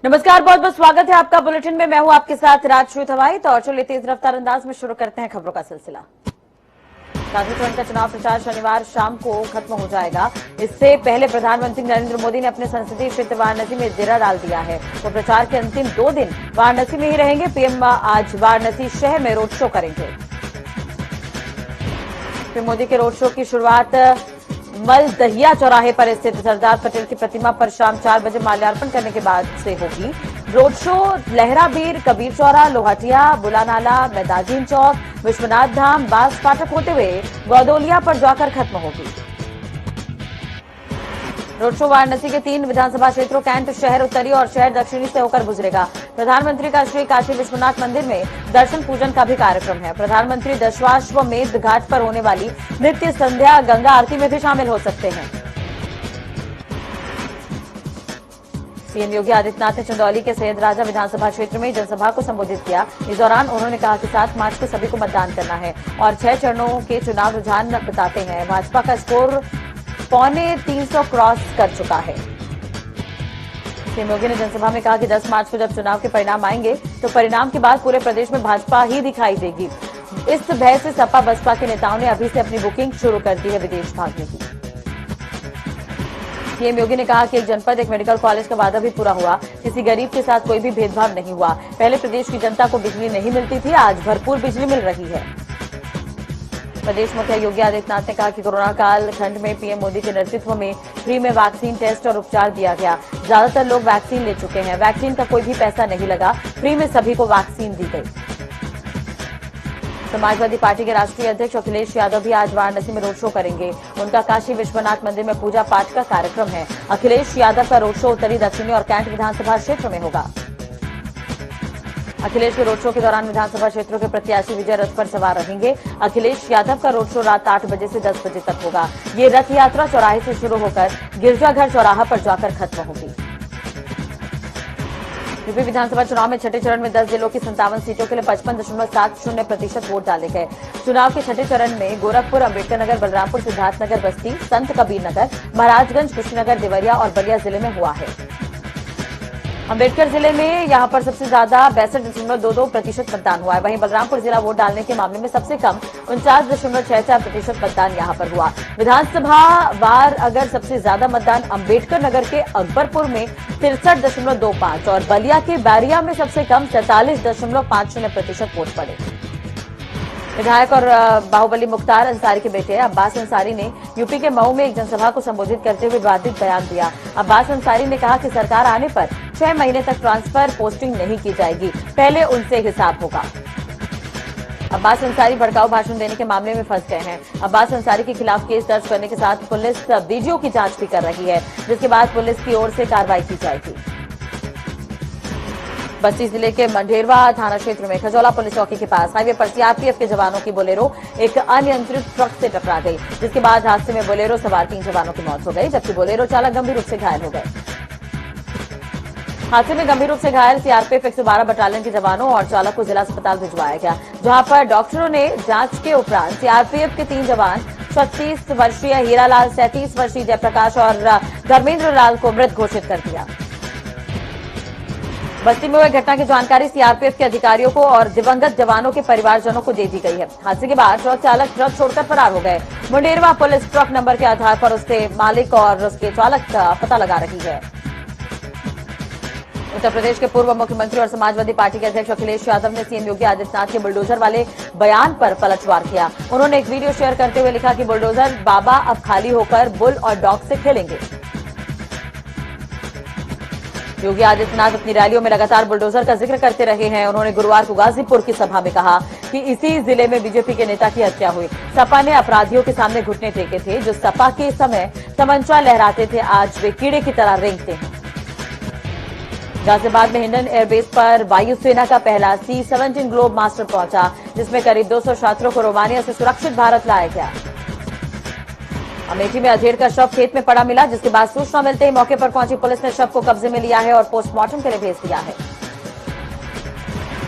नमस्कार, बहुत बहुत स्वागत है आपका बुलेटिन में। मैं हूं आपके साथ राजश्री थवाई। तो चलिए तेज रफ्तार अंदाज में शुरू करते हैं खबरों का सिलसिला। सातवें चरण का चुनाव प्रचार शनिवार शाम को खत्म हो जाएगा। इससे पहले प्रधानमंत्री नरेंद्र मोदी ने अपने संसदीय क्षेत्र वाराणसी में डेरा डाल दिया है। तो प्रचार के अंतिम 2 दिन वाराणसी में ही रहेंगे। पीएम आज वाराणसी शहर में रोड शो करेंगे। पीएम मोदी के रोड शो की शुरुआत मलदहिया चौराहे पर स्थित सरदार पटेल की प्रतिमा पर शाम 4 बजे माल्यार्पण करने के बाद से होगी। रोड शो लहराबीर, कबीर चौरा, लोहाटिया, बुलानाला, मैदाजीन चौक, विश्वनाथ धाम, बास फाटक होते हुए गौदोलिया पर जाकर खत्म होगी। रोड शो वाराणसी के 3 विधानसभा क्षेत्रों कैंट शहर उत्तरी और शहर दक्षिणी से होकर गुजरेगा। प्रधानमंत्री का श्री काशी विश्वनाथ मंदिर में दर्शन पूजन का भी कार्यक्रम है। प्रधानमंत्री दशाश्वमेध घाट पर होने वाली नित्य संध्या गंगा आरती में भी शामिल हो सकते हैं। सीएम योगी आदित्यनाथ ने चंदौली के सैयद राजा विधानसभा क्षेत्र में जनसभा को संबोधित किया। इस दौरान उन्होंने कहा कि 7 मार्च को सभी को मतदान करना है और 6 चरणों के चुनाव रुझान बताते हैं। भाजपा का स्कोर 350 क्रॉस कर चुका है। सीएम योगी ने जनसभा में कहा कि 10 मार्च को जब चुनाव के परिणाम आएंगे तो परिणाम के बाद पूरे प्रदेश में भाजपा ही दिखाई देगी। इस भय से सपा बसपा के नेताओं ने अभी से अपनी बुकिंग शुरू कर दी है विदेश भागने की। सीएम योगी ने कहा कि एक जनपद एक मेडिकल कॉलेज का वादा भी पूरा हुआ। किसी गरीब के साथ कोई भी भेदभाव नहीं हुआ। पहले प्रदेश की जनता को बिजली नहीं मिलती थी, आज भरपूर बिजली मिल रही है। प्रदेश मुखिया योगी आदित्यनाथ ने कहा कि कोरोना काल खंड में पीएम मोदी के नेतृत्व में फ्री में वैक्सीन टेस्ट और उपचार दिया गया। ज्यादातर लोग वैक्सीन ले चुके हैं। वैक्सीन का कोई भी पैसा नहीं लगा, फ्री में सभी को वैक्सीन दी गई। समाजवादी पार्टी के राष्ट्रीय अध्यक्ष अखिलेश यादव भी आज वाराणसी में रोड शो करेंगे। उनका काशी विश्वनाथ मंदिर में पूजा पाठ का कार्यक्रम है। अखिलेश यादव का रोड शो उत्तरी, दक्षिणी और कैंट विधानसभा क्षेत्र में होगा। अखिलेश के रोड शो के दौरान विधानसभा क्षेत्रों के प्रत्याशी विजय रथ पर सवार रहेंगे। अखिलेश यादव का रोड शो रात 8 बजे से 10 बजे तक होगा। ये रथ यात्रा चौराहे से शुरू होकर गिरजाघर चौराहा पर जाकर खत्म होगी। यूपी विधानसभा चुनाव में छठे चरण में 10 जिलों की 57 सीटों के लिए 55.70% वोट डाले गए। चुनाव के छठे चरण में गोरखपुर, अम्बेडकर नगर, बलरामपुर, सिद्धार्थनगर, बस्ती, संत कबीर नगर, महाराजगंज, कुशीनगर, देवरिया और बलिया जिले में हुआ है। अम्बेडकर जिले में यहां पर सबसे ज्यादा 62.22% मतदान हुआ है। वहीं बलरामपुर जिला वोट डालने के मामले में सबसे कम 49.64% मतदान यहां पर हुआ। विधानसभा वार अगर सबसे ज्यादा मतदान अम्बेडकर नगर के अकबरपुर में 63.25 और बलिया के बैरिया में सबसे कम 43.50% वोट पड़े। विधायक और बाहुबली मुख्तार अंसारी के बेटे अब्बास अंसारी ने यूपी के मऊ में एक जनसभा को संबोधित करते हुए विवादित बयान दिया। अब्बास अंसारी ने कहा कि सरकार आने पर 6 महीने तक ट्रांसफर पोस्टिंग नहीं की जाएगी, पहले उनसे हिसाब होगा। अब्बास अंसारी भड़काऊ भाषण देने के मामले में फंस गए हैं। अब्बास अंसारी के खिलाफ केस दर्ज करने के साथ पुलिस वीडियो की जांच भी कर रही है, जिसके बाद पुलिस की ओर से कार्रवाई की जाएगी। बस्ती जिले के मंढेरवा थाना क्षेत्र में खजौला पुलिस चौकी के पास हाईवे पर सीआरपीएफ के जवानों की बोलेरो एक अनियंत्रित ट्रक से टकरा गई, जिसके बाद हादसे में बोलेरो सवार 3 जवानों की मौत हो गई, जबकि बोलेरो चालक गंभीर रूप से घायल हो गए। हादसे में गंभीर रूप से घायल सीआरपीएफ 112 बटालियन के जवानों और चालक को जिला अस्पताल भिजवाया गया, जहां पर डॉक्टरों ने जांच के उपरांत सीआरपीएफ के 3 जवान 36 वर्षीय हीरालाल, 37 वर्षीय जयप्रकाश और धर्मेंद्र लाल को मृत घोषित कर दिया। बस्ती में हुई घटना की जानकारी सीआरपीएफ के अधिकारियों को और दिवंगत जवानों के परिवारजनों को दे दी गई है। हादसे के बाद ट्रक चालक ट्रक छोड़कर फरार हो गए। मुंडेरवा पुलिस ट्रक नंबर के आधार पर उसके मालिक और उसके चालक का पता लगा रही है। उत्तर प्रदेश के पूर्व मुख्यमंत्री और समाजवादी पार्टी के अध्यक्ष अखिलेश यादव ने सीएम योगी आदित्यनाथ के बुलडोजर वाले बयान पर पलटवार किया। उन्होंने एक वीडियो शेयर करते हुए लिखा कि बुलडोजर बाबा अब खाली होकर बुल और डॉग से खेलेंगे। योगी आदित्यनाथ अपनी रैलियों में लगातार बुलडोजर का जिक्र करते रहे हैं। उन्होंने गुरुवार को गाजीपुर की सभा में कहा कि इसी जिले में बीजेपी के नेता की हत्या हुई। सपा ने अपराधियों के सामने घुटने टेके थे। जो सपा के समय तमंचा लहराते थे, आज वे कीड़े की तरह रेंगते हैं। गाजियाबाद में हिंडन एयरबेस पर वायुसेना का पहला C-17 ग्लोब मास्टर पहुंचा, जिसमें करीब 200 छात्रों को रोमानिया से सुरक्षित भारत लाया गया। अमेठी में अधेड़ का शव खेत में पड़ा मिला, जिसके बाद सूचना मिलते ही मौके पर पहुंची पुलिस ने शव को कब्जे में लिया है और पोस्टमार्टम के लिए भेज दिया है।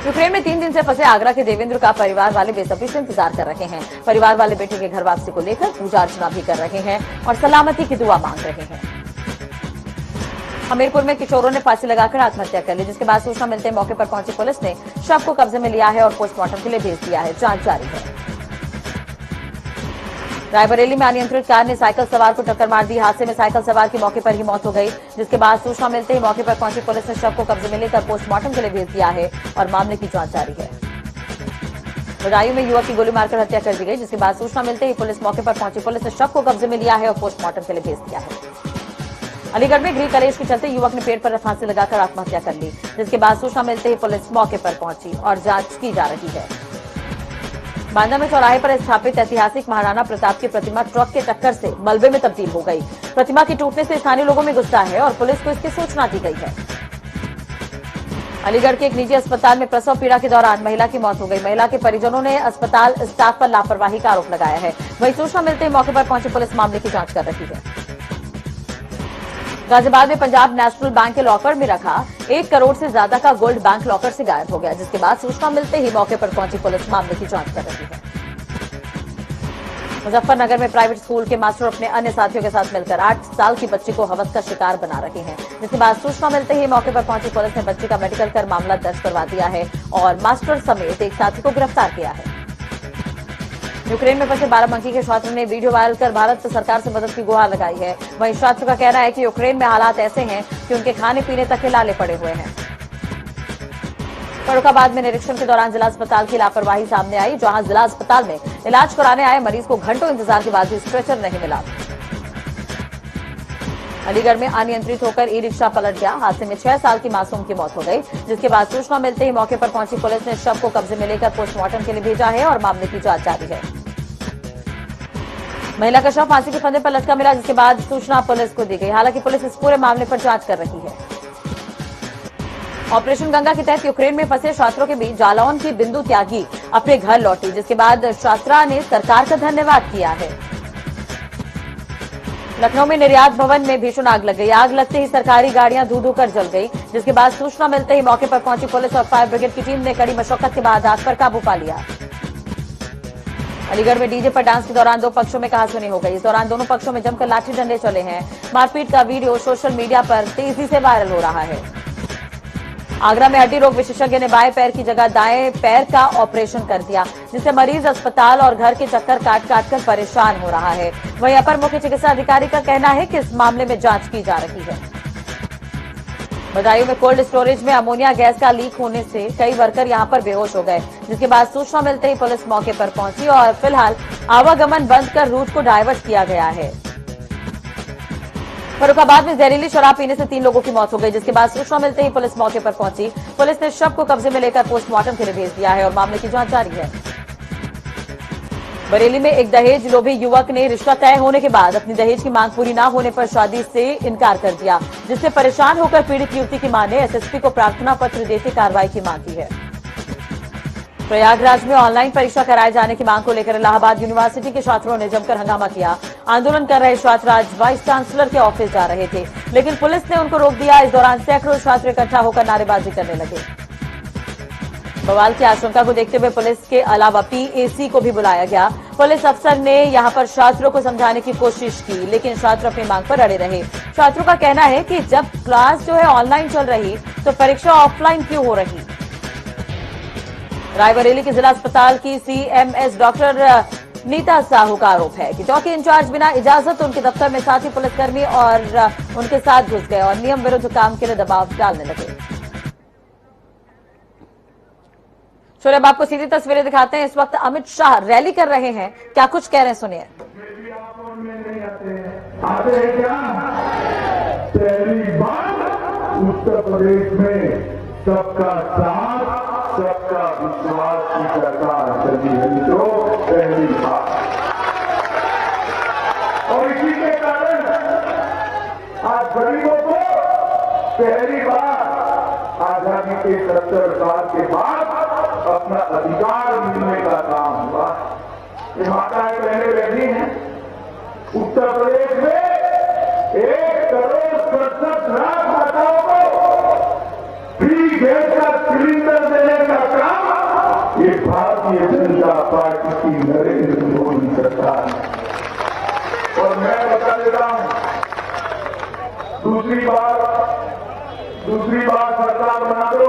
यूक्रेन में 3 दिन से फंसे आगरा के देवेंद्र का परिवार वाले बेसब्री से इंतजार कर रहे हैं। परिवार वाले बेटे के घर वापसी को लेकर पूजा अर्चना भी कर रहे हैं और सलामती की दुआ मांग रहे हैं। हमीरपुर में किशोरों ने फांसी लगाकर आत्महत्या कर ली, जिसके बाद सूचना मिलते ही मौके पर पहुंची पुलिस ने शव को कब्जे में लिया है और पोस्टमार्टम के लिए भेज दिया है। जांच जारी है। रायबरेली में अनियंत्रित कार ने साइकिल सवार को टक्कर मार दी। हादसे में साइकिल सवार की मौके पर ही मौत हो गई, जिसके बाद सूचना मिलते ही मौके पर पहुंची पुलिस ने शव को कब्जे में लेकर पोस्टमार्टम के लिए भेज दिया है और मामले की जांच जारी है। बदायूं में युवक की गोली मारकर हत्या कर दी गई, जिसके बाद सूचना मिलते ही पुलिस मौके पर पहुंची। पुलिस ने शव को कब्जे में लिया है और पोस्टमार्टम के लिए भेज दिया है। अलीगढ़ में गृह कलेश के चलते युवक ने पेट पर फांसी लगाकर आत्महत्या कर ली, जिसके बाद सूचना मिलते ही पुलिस मौके पर पहुंची और जांच की जा रही है। बांदा में चौराहे पर स्थापित ऐतिहासिक महाराणा प्रताप की प्रतिमा ट्रक के टक्कर से मलबे में तब्दील हो गई। प्रतिमा के टूटने से स्थानीय लोगों में गुस्सा है और पुलिस को इसकी सूचना दी गई है। अलीगढ़ के एक निजी अस्पताल में प्रसव पीड़ा के दौरान महिला की मौत हो गई। महिला के परिजनों ने अस्पताल स्टाफ पर लापरवाही का आरोप लगाया है। वहीं सूचना मिलते ही मौके पर पहुंची पुलिस मामले की जांच कर रही है। गाजियाबाद में पंजाब नेशनल बैंक के लॉकर में रखा 1 करोड़ से ज्यादा का गोल्ड बैंक लॉकर से गायब हो गया, जिसके बाद सूचना मिलते ही मौके पर पहुंची पुलिस मामले की जांच कर रही है। मुजफ्फरनगर में प्राइवेट स्कूल के मास्टर अपने अन्य साथियों के साथ मिलकर 8 साल की बच्ची को हवस का शिकार बना रहे हैं, जिसके बाद सूचना मिलते ही मौके पर पहुंची पुलिस ने बच्ची का मेडिकल कर मामला दर्ज करवा दिया है और मास्टर समेत एक साथी को गिरफ्तार किया है। यूक्रेन में फंसे बाराबंकी के छात्र ने वीडियो वायरल कर भारत सरकार से मदद की गुहार लगाई है। वहीं छात्र का कहना है कि यूक्रेन में हालात ऐसे हैं कि उनके खाने पीने तक के लाले पड़े हुए हैं। फर्रुखाबाद में निरीक्षण के दौरान जिला अस्पताल की लापरवाही सामने आई, जहां जिला अस्पताल में इलाज कराने आए मरीज को घंटों इंतजार के बाद भी स्ट्रेचर नहीं मिला। अलीगढ़ में अनियंत्रित होकर ई रिक्शा पलट गया। हादसे में 6 साल की मासूम की मौत हो गई, जिसके बाद सूचना मिलते ही मौके पर पहुंची पुलिस ने शव को कब्जे में लेकर पोस्टमार्टम के लिए भेजा है और मामले की जांच जारी है। महिला का शव फांसी के फंदे पर लटका मिला, जिसके बाद सूचना पुलिस को दी गई। हालांकि पुलिस इस पूरे मामले पर जांच कर रही है। ऑपरेशन गंगा के तहत यूक्रेन में फंसे छात्रों के बीच जालौन की बिंदु त्यागी अपने घर लौटी, जिसके बाद छात्रा ने सरकार का धन्यवाद किया है। लखनऊ में निर्यात भवन में भीषण आग लग गई। आग लगते ही सरकारी गाड़ियां धू धू कर जल गई, जिसके बाद सूचना मिलते ही मौके पर पहुंची पुलिस और फायर ब्रिगेड की टीम ने कड़ी मशक्कत के बाद आग पर काबू पा लिया। अलीगढ़ में डीजे पर डांस के दौरान 2 पक्षों में कहासुनी हो गई। इस दौरान दोनों पक्षों में जमकर लाठी डंडे चले हैं। मारपीट का वीडियो सोशल मीडिया पर तेजी से वायरल हो रहा है। आगरा में हड्डी रोग विशेषज्ञ ने बाएं पैर की जगह दाएं पैर का ऑपरेशन कर दिया, जिससे मरीज अस्पताल और घर के चक्कर काट काट कर परेशान हो रहा है। वहीं अपर मुख्य चिकित्सा अधिकारी का कहना है कि इस मामले में जांच की जा रही है। बदायूं में कोल्ड स्टोरेज में अमोनिया गैस का लीक होने से कई वर्कर यहां पर बेहोश हो गए, जिसके बाद सूचना मिलते ही पुलिस मौके पर पहुंची और फिलहाल आवागमन बंद कर रूट को डायवर्ट किया गया है। फर्रुखाबाद में जहरीली शराब पीने से 3 लोगों की मौत हो गई, जिसके बाद सूचना मिलते ही पुलिस मौके पर पहुंची। पुलिस ने शव को कब्जे में लेकर पोस्टमार्टम के लिए भेज दिया है और मामले की जांच जारी है। बरेली में एक दहेज लोभी युवक ने रिश्ता तय होने के बाद अपनी दहेज की मांग पूरी न होने पर शादी से इनकार कर दिया, जिससे परेशान होकर पीड़ित युवती की मां ने एसएसपी को प्रार्थना पत्र देकर कार्रवाई की मांग की है। प्रयागराज में ऑनलाइन परीक्षा कराए जाने की मांग को लेकर इलाहाबाद यूनिवर्सिटी के छात्रों ने जमकर हंगामा किया। आंदोलन कर रहे छात्र आज वाइस चांसलर के ऑफिस जा रहे थे, लेकिन पुलिस ने उनको रोक दिया। इस दौरान सैकड़ों छात्र इकट्ठा होकर नारेबाजी करने लगे। बवाल की आशंका को देखते हुए पुलिस के अलावा पीएसी को भी बुलाया गया। पुलिस अफसर ने यहां पर छात्रों को समझाने की कोशिश की, लेकिन छात्र अपनी मांग पर अड़े रहे। छात्रों का कहना है कि जब क्लास जो है ऑनलाइन चल रही तो परीक्षा ऑफलाइन क्यों हो रही। रायबरेली के जिला अस्पताल की सीएमएस डॉक्टर नीता साहू का आरोप है कि चौकी इंचार्ज बिना इजाजत उनके दफ्तर में साथी पुलिसकर्मी और उनके साथ घुस गए और नियम विरुद्ध काम के लिए दबाव डालने लगे। चलिए अब आपको सीधी तस्वीरें दिखाते हैं। इस वक्त अमित शाह रैली कर रहे हैं, क्या कुछ कह रहे हैं सुनिए। आते हैं क्या? पहली बार उत्तर प्रदेश में सबका साथ सबका विश्वास की सरकार चली है तो पहली बार, और इसी के कारण आज गरीबों को पहली बार आजादी के 70 साल के बाद अपना अधिकार मिलने का काम हुआ। ये माताएं बहनें बैठी हैं उत्तर प्रदेश में 1 करोड़ 67 लाख माताओं को फ्री गैस का सिलेंडर देने का काम ये भारतीय जनता पार्टी की नरेंद्र मोदी सरकार है। और मैं बता देता हूं, दूसरी बात दूसरी बात सरकार बना दो,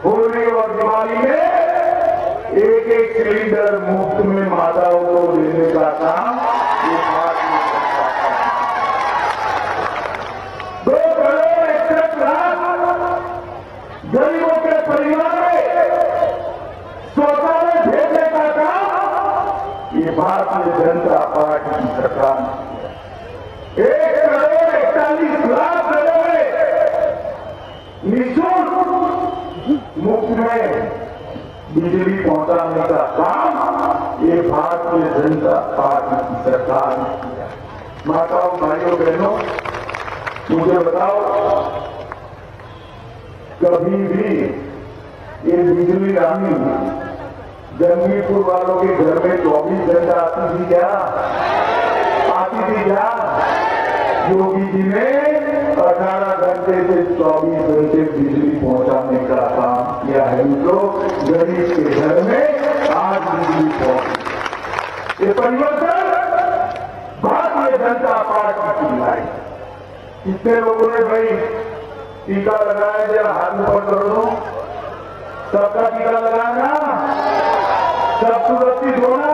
होली और दिवाली में एक सिलेंडर मुफ्त में माताओं को देने का काम ये भारतीय जनता पार्टी। 2 करोड़ 61 लाख गरीबों के परिवार में शौचालय भेजने का काम ये भारतीय जनता पार्टी की सरकार ने 1 करोड़ 41 लाख लोगों में निःशुल्क मुफ्त में बिजली पहुंचाने का काम ये भारतीय जनता पार्टी की सरकार ने किया। माताओं भाइयों बहनों, मुझे बताओ, कभी भी ये बिजली रानी जंगीपुर वालों के घर में 24 घंटा आती थी क्या? आती थी क्या? योगी जी ने 18 घंटे से 24 घंटे बिजली पहुंचाने का काम किया है। जो गरीब के घर में आज बिजली पहुंची, ये परिवर्तन भारतीय जनता पार्टी की लाई। कितने लोगों ने भाई टीका लगाया? जरा हाथ में पकड़ दो, सबका टीका लगाना, सब सुरक्षित होना।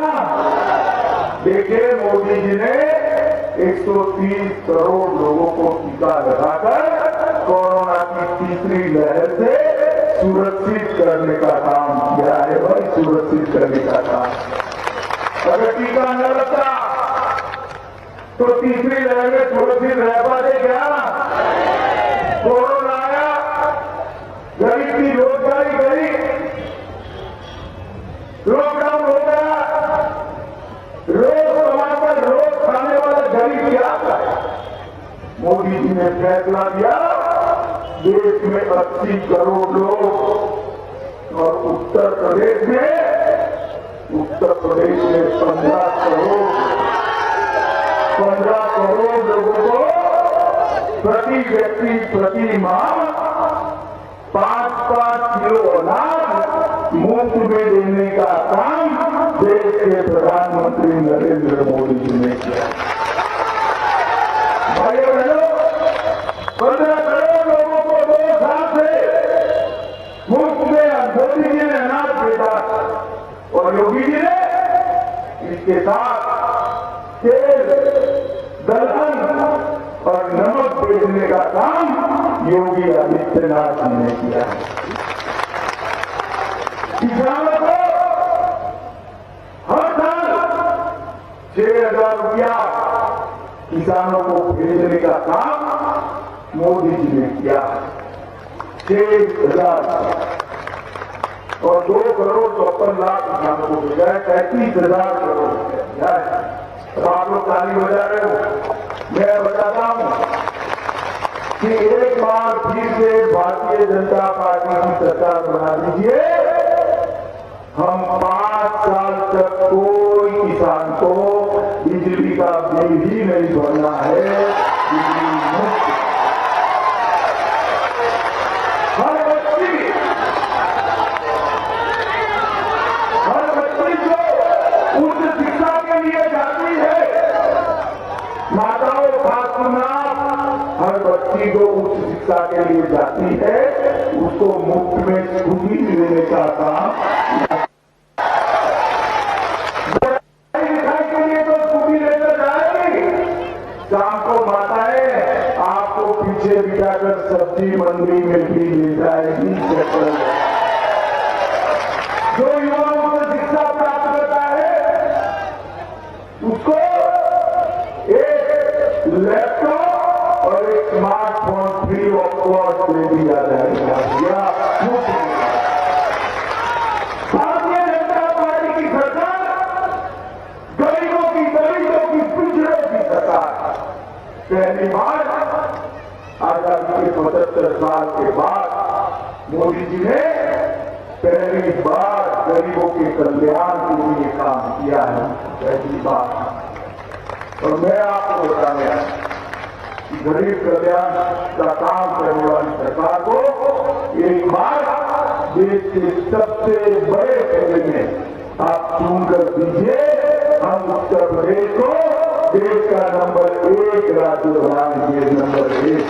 देखिए, मोदी जी ने 130 करोड़ लोगों को टीका लगाकर कोरोना की तीसरी लहर से सुरक्षित करने का काम किया है। भाई, सुरक्षित करने का काम। अगर टीका न लगता तो तीसरी लहर में सुरक्षित रह पाते क्या? कोरोना आया, गरीब की रोजगारी गई, लॉकडाउन हो गया, रोज कमाकर रोज खाने वाला गरीब क्या करे? मोदी जी ने फैसला दिया, देश में 80 करोड़ लोग और उत्तर प्रदेश में 15 करोड़ लोगों को प्रति व्यक्ति प्रति माह 5-5 किलो अनाज मुफ्त में देने का काम देश के प्रधानमंत्री नरेंद्र मोदी जी ने किया। भाइयों बहनों, 15 करोड़ लोगों को 2 साल से मुफ्त में मोदी जी ने अनाज भेजा और योगी जी ने इसके साथ तेल, दलहन और नमक भेजने का काम योगी आदित्यनाथ जी ने किया। किसानों को हर साल 6,000 रुपया किसानों को भेजने का काम मोदी जी ने किया। 6,000 और 2 करोड़ 54 लाख किसानों को भेजा है। 35,000 करोड़ रुपया है। तो आप लोग ताली बजा रहे हो। मैं बताता हूं कि एक बार फिर से भारतीय जनता पार्टी की सरकार बना दीजिए, हम 5 साल तक कोई किसान को बिजली का बिल ही नहीं भरना है। बिजली मुफ्त। हर बच्ची जो उच्च शिक्षा के लिए जाती है, माताओं खास सुनना, हर बच्ची जो उच्च शिक्षा के लिए जाती है उसको मुफ्त में स्कूटी देने का काम, पढ़ाई के लिए तो स्कूटी लेकर जाएगी, शाम को माताएं आपको पीछे बिठाकर सब्जी मंडी में भी ले जाएगी। जो युवा उच्च शिक्षा प्राप्त करता है उसको एक लैपटॉप और एक स्मार्टफोन फ्री ऑफ कॉस्ट दे दिया जाएगा। भारतीय जनता पार्टी की सरकार गरीबों की, दलितों की, पिछड़ों की सरकार। पहली बार आजादी के 75 साल के बाद मोदी जी ने पहली बार गरीबों के कल्याण के लिए काम किया है। पहली बार। और मैं आपको बताया कि गरीब कल्याण का काम करने वाली सरकार को एक बार देश के सबसे बड़े पहले में आप चुनकर दीजिए। हम उत्तर प्रदेश को देश का नंबर 1 राज्य बनाएंगे। नंबर 1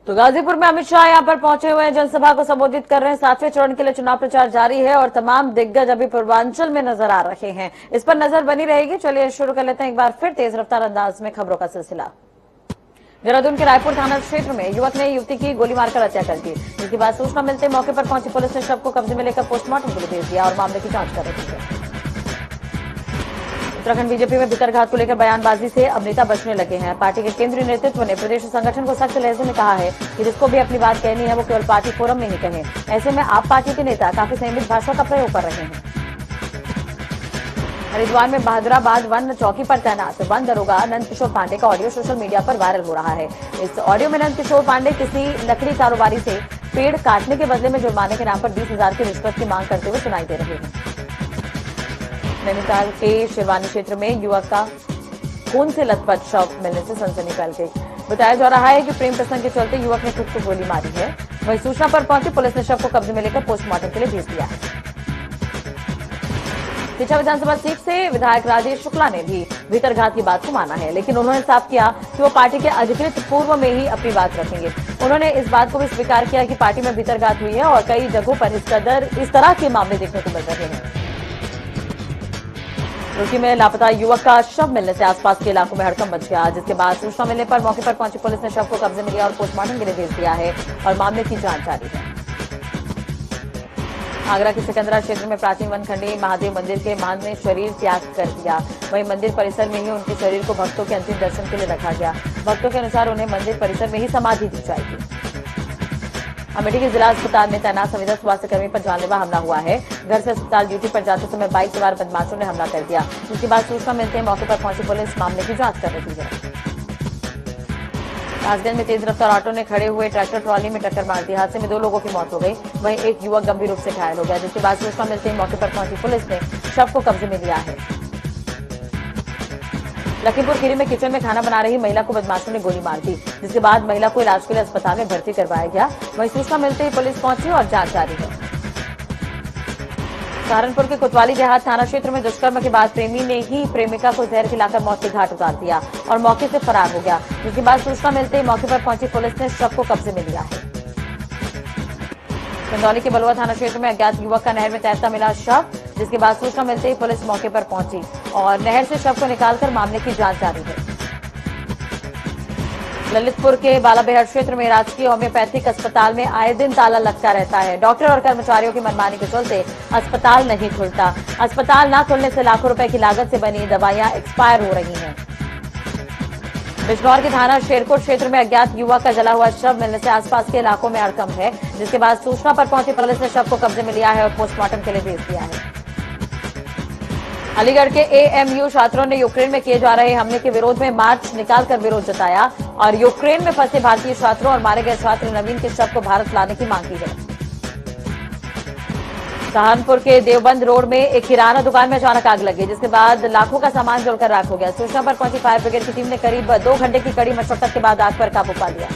तो गाजीपुर में अमित शाह यहां पर पहुंचे हुए हैं, जनसभा को संबोधित कर रहे हैं। 7वें चरण के लिए चुनाव प्रचार जारी है और तमाम दिग्गज अभी पूर्वांचल में नजर आ रहे हैं। इस पर नजर बनी रहेगी। चलिए शुरू कर लेते हैं एक बार फिर तेज रफ्तार अंदाज में खबरों का सिलसिला। देहरादून के रायपुर थाना क्षेत्र में युवक ने युवती की गोली मारकर हत्या कर दी, जिसके बाद सूचना मिलते मौके पर पहुंची पुलिस ने शव को कब्जे में लेकर पोस्टमार्टम के लिए भेज दिया और मामले की जांच कर रही है। उत्तराखंड बीजेपी में भितरघात को लेकर बयानबाजी से अब नेता बचने लगे हैं। पार्टी के केंद्रीय नेतृत्व ने प्रदेश संगठन को सख्त लहजे में कहा है कि जिसको भी अपनी बात कहनी है वो केवल पार्टी फोरम में ही कहे। ऐसे में आप पार्टी के नेता काफी संयमित भाषा का प्रयोग कर रहे हैं। हरिद्वार में बहादुराबाद वन चौकी पर तैनात वन दरोगा नंद किशोर पांडे का ऑडियो सोशल मीडिया पर वायरल हो रहा है। इस ऑडियो में नंद किशोर पांडे किसी लकड़ी कारोबारी से पेड़ काटने के बदले में जुर्माने के नाम पर 20,000 की रिश्वत की मांग करते हुए सुनाई दे रहे हैं। नैनीताल के शिरवानी क्षेत्र में युवक का खून से लथपथ शव मिलने से सनसनी फैल गई। बताया जा रहा है कि प्रेम प्रसंग के चलते युवक ने खुद को गोली मारी है। वहीं सूचना पर पहुंची पुलिस ने शव को कब्जे में लेकर पोस्टमार्टम के लिए भेज दिया है। तिरछा विधानसभा सीट से विधायक राजेश शुक्ला ने भी भीतरघात की बात को माना है, लेकिन उन्होंने साफ किया कि वो पार्टी के अधिकृत पूर्व में ही अपनी बात रखेंगे। उन्होंने इस बात को भी स्वीकार किया कि पार्टी में भीतरघात हुई है और कई जगहों पर इस तरह के मामले देखने को मिल रहे हैं। रुड़की में लापता युवक का शव मिलने से आसपास के इलाकों में हड़कंप मच गया, जिसके बाद सूचना मिलने पर मौके पर पहुंची पुलिस ने शव को कब्जे में लिया और पोस्टमार्टम के लिए भेज दिया है और मामले की जांच जारी है। आगरा के सिकंदरा क्षेत्र में प्राचीन वनखंडी महादेव मंदिर के महंत ने शरीर त्याग कर दिया। वहीं मंदिर परिसर में ही उनके शरीर को भक्तों के अंतिम दर्शन के लिए रखा गया। भक्तों के अनुसार उन्हें मंदिर परिसर में ही समाधि दी जाएगी। अमेठी के जिला अस्पताल में तैनात संविदा स्वास्थ्य पर जानलेवा हमला हुआ है। घर से अस्पताल ड्यूटी पर जाते समय बाइक सवार बदमाशों ने हमला कर दिया, जिसके बाद सूचना मिलते ही मौके पर पहुंची पुलिस मामले की जांच कर रही है। राजगंज में तेज रफ्तार ऑटो ने खड़े हुए ट्रैक्टर ट्रॉली में टक्कर मार दी। हादसे में 2 लोगों की मौत हो गई, वहीं एक युवक गंभीर रूप से घायल हो गया, जिसके बाद सूचना मिलते ही मौके पर पहुंची पुलिस ने शव को कब्जे में लिया है। लखीमपुर खीरी में किचन में खाना बना रही महिला को बदमाशों ने गोली मार दी, जिसके बाद महिला को इलाज के लिए अस्पताल में भर्ती करवाया गया। वहीं सूचना मिलते ही पुलिस पहुंची और जांच जारी है। सहारनपुर के कोतवाली देहात थाना क्षेत्र में दुष्कर्म के बाद प्रेमी ने ही प्रेमिका को जहर खिलाकर मौत के घाट उतार दिया और मौके से फरार हो गया, जिसके बाद सूचना मिलते ही मौके पर पहुंची पुलिस ने शव को कब्जे में लिया है। चंदौली के बलुआ थाना क्षेत्र में अज्ञात युवक का नहर में तैरता मिला शव, जिसके बाद सूचना मिलते ही पुलिस मौके पर पहुंची और नहर से शव को निकालकर मामले की जांच जारी है। ललितपुर के बालाबेहर क्षेत्र में राजकीय होम्योपैथिक अस्पताल में आए दिन ताला लगता रहता है। डॉक्टर और कर्मचारियों की मनमानी के चलते अस्पताल नहीं खुलता। अस्पताल न खुलने से लाखों रुपए की लागत से बनी दवाइयां एक्सपायर हो रही हैं। बिजनौर के थाना शेरकोट क्षेत्र में अज्ञात युवक का जला हुआ शव मिलने से आसपास के इलाकों में हड़कंप है, जिसके बाद सूचना पर पहुंची पुलिस ने शव को कब्जे में लिया है और पोस्टमार्टम के लिए भेज दिया है। अलीगढ़ के एएमयू छात्रों ने यूक्रेन में किए जा रहे हमले के विरोध में मार्च निकालकर विरोध जताया और यूक्रेन में फंसे भारतीय छात्रों और मारे गए छात्र नवीन के शव को भारत लाने की मांग की है। सहारनपुर के देवबंद रोड में एक किराना दुकान में अचानक आग लगी, जिसके बाद लाखों का सामान जलकर राख हो गया। सूचना पर पहुंची फायर ब्रिगेड की टीम ने करीब 2 घंटे की कड़ी मशक्कत के बाद आग पर काबू पा लिया।